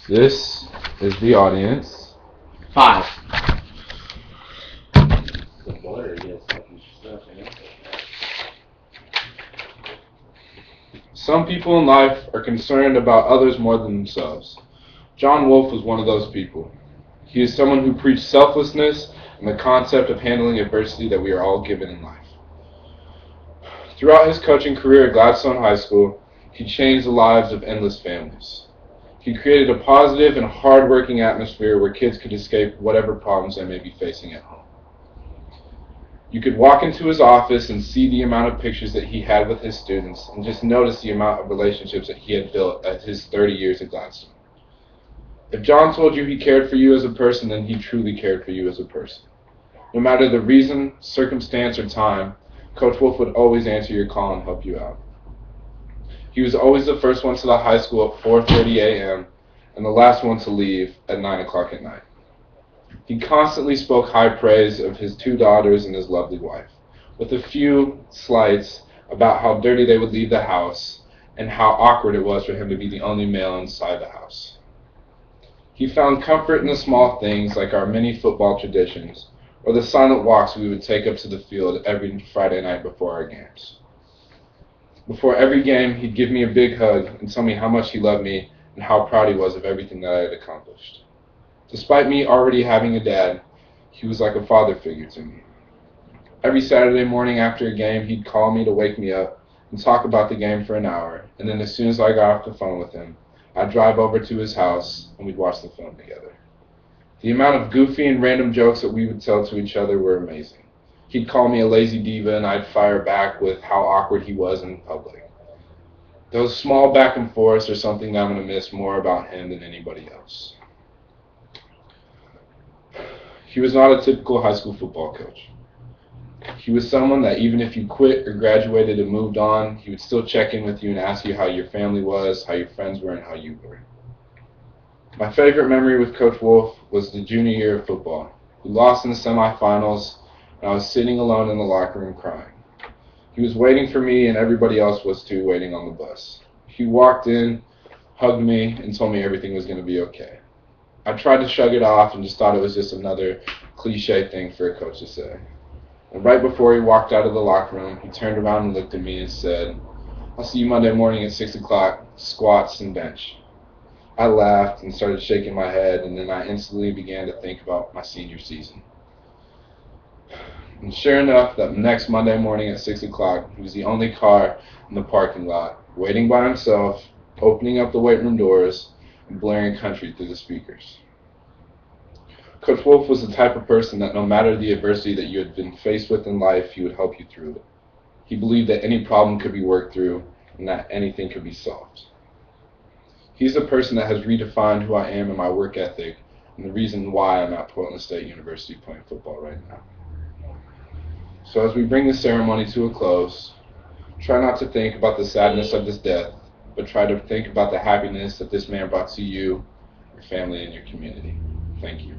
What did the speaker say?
This is the audience. 5. Some people in life are concerned about others more than themselves. John Wolfe was one of those people. He is someone who preached selflessness and the concept of handling adversity that we are all given in life. Throughout his coaching career at Gladstone High School, he changed the lives of endless families. He created a positive and hard-working atmosphere where kids could escape whatever problems they may be facing at home. You could walk into his office and see the amount of pictures that he had with his students and just notice the amount of relationships that he had built at his 30 years at Gladstone. If John told you he cared for you as a person, then he truly cared for you as a person. No matter the reason, circumstance, or time, Coach Wolfe would always answer your call and help you out. He was always the first one to the high school at 4:30 a.m. and the last one to leave at 9 o'clock at night. He constantly spoke high praise of his 2 daughters and his lovely wife, with a few slights about how dirty they would leave the house and how awkward it was for him to be the only male inside the house. He found comfort in the small things like our many football traditions or the silent walks we would take up to the field every Friday night before our games. Before every game, he'd give me a big hug and tell me how much he loved me and how proud he was of everything that I had accomplished. Despite me already having a dad, he was like a father figure to me. Every Saturday morning after a game, he'd call me to wake me up and talk about the game for an hour, and then as soon as I got off the phone with him, I'd drive over to his house and we'd watch the film together. The amount of goofy and random jokes that we would tell to each other were amazing. He'd call me a lazy diva and I'd fire back with how awkward he was in public. Those small back and forths are something that I'm going to miss more about him than anybody else. He was not a typical high school football coach. He was someone that even if you quit or graduated and moved on, he would still check in with you and ask you how your family was, how your friends were, and how you were. My favorite memory with Coach Wolfe was the junior year of football. We lost in the semifinals, and I was sitting alone in the locker room crying. He was waiting for me, and everybody else was too, waiting on the bus. He walked in, hugged me, and told me everything was going to be okay. I tried to shrug it off and just thought it was just another cliche thing for a coach to say. And right before he walked out of the locker room, he turned around and looked at me and said, "I'll see you Monday morning at 6 o'clock, squats and bench." I laughed and started shaking my head, and then I instantly began to think about my senior season. And sure enough, that next Monday morning at 6 o'clock, he was the only car in the parking lot, waiting by himself, opening up the weight room doors, and blaring country through the speakers. Coach Wolfe was the type of person that no matter the adversity that you had been faced with in life, he would help you through it. He believed that any problem could be worked through and that anything could be solved. He's the person that has redefined who I am and my work ethic and the reason why I'm at Portland State University playing football right now. So as we bring this ceremony to a close, try not to think about the sadness of his death, but try to think about the happiness that this man brought to you, your family, and your community. Thank you.